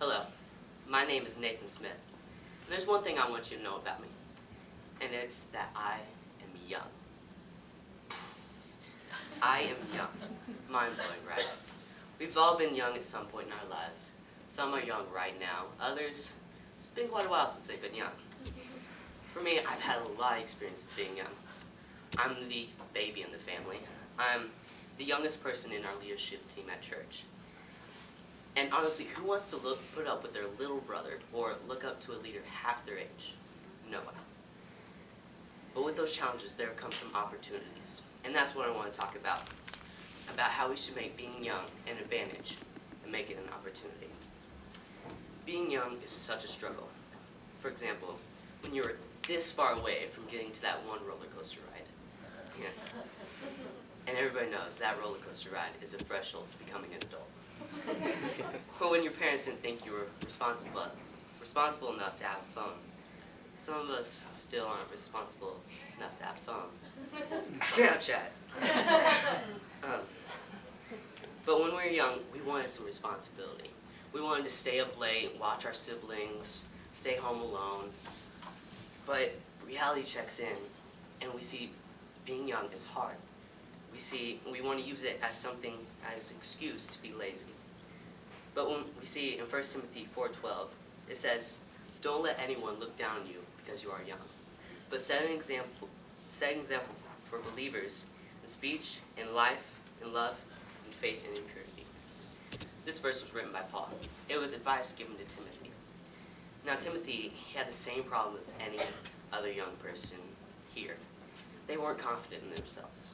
Hello, my name is Nathan Smith, and there's one thing I want you to know about me, and it's that I am young. I am young. Mind-blowing, right? We've all been young at some point in our lives. Some are young right now. Others, it's been quite a while since they've been young. For me, I've had a lot of experience with being young. I'm the baby in the family. I'm the youngest person in our leadership team at church. And honestly, who wants to put up with their little brother or look up to a leader half their age? No one. But with those challenges, there come some opportunities. And that's what I want to talk about how we should make being young an advantage and make it an opportunity. Being young is such a struggle. For example, when you're this far away from getting to that one roller coaster ride. Yeah. And everybody knows that roller coaster ride is a threshold to becoming an adult. Or when your parents didn't think you were responsible enough to have a phone. Some of us still aren't responsible enough to have a phone. Snapchat. But when we were young, we wanted some responsibility. We wanted to stay up late, watch our siblings, stay home alone. But reality checks in, and we see being young is hard. We want to use it as something, as an excuse to be lazy. But when we see in 1 Timothy 4:12, it says, "Don't let anyone look down on you because you are young, but set an example for believers in speech, in life, in love, in faith, and in purity." This verse was written by Paul. It was advice given to Timothy. Now Timothy had the same problem as any other young person here. They weren't confident in themselves.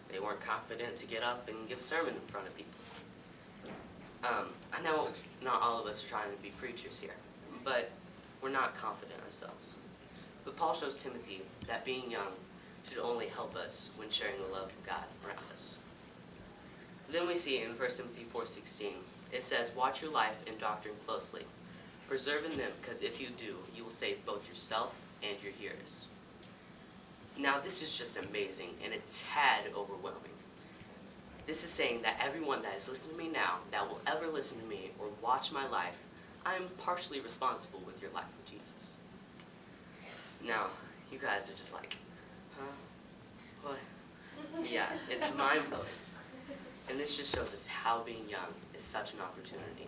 They weren't confident to get up and give a sermon in front of people. I know not all of us are trying to be preachers here, but we're not confident ourselves. But Paul shows Timothy that being young should only help us when sharing the love of God around us. Then we see in 1 Timothy 4:16, it says, "Watch your life and doctrine closely, preserving them, because if you do, you will save both yourself and your hearers." Now this is just amazing and a tad overwhelming. This is saying that everyone that is listening to me now, that will ever listen to me or watch my life, I am partially responsible with your life with Jesus. Now, you guys are just like, huh? What? Yeah, it's mind-blowing. And this just shows us how being young is such an opportunity.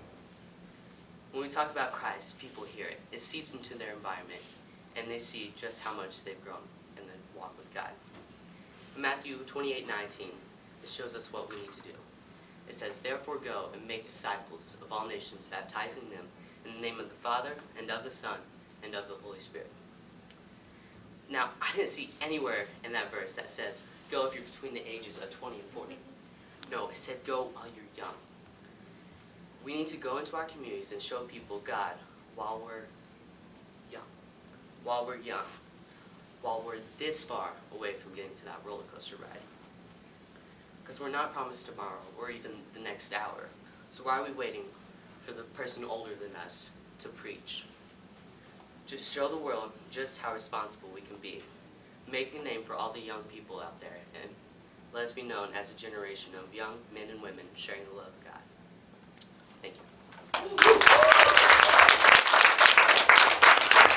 When we talk about Christ, people hear it. It seeps into their environment, and they see just how much they've grown in the walk with God. In Matthew 28:19, it shows us what we need to do. It says, "Therefore go and make disciples of all nations, baptizing them in the name of the Father, and of the Son, and of the Holy Spirit." Now, I didn't see anywhere in that verse that says, go if you're between the ages of 20 and 40. No, it said go while you're young. We need to go into our communities and show people God while we're young. While we're young. While we're this far away from getting to that roller coaster ride. Because we're not promised tomorrow or even the next hour. So why are we waiting for the person older than us to preach? Just show the world just how responsible we can be. Make a name for all the young people out there, and let us be known as a generation of young men and women sharing the love of God. Thank you.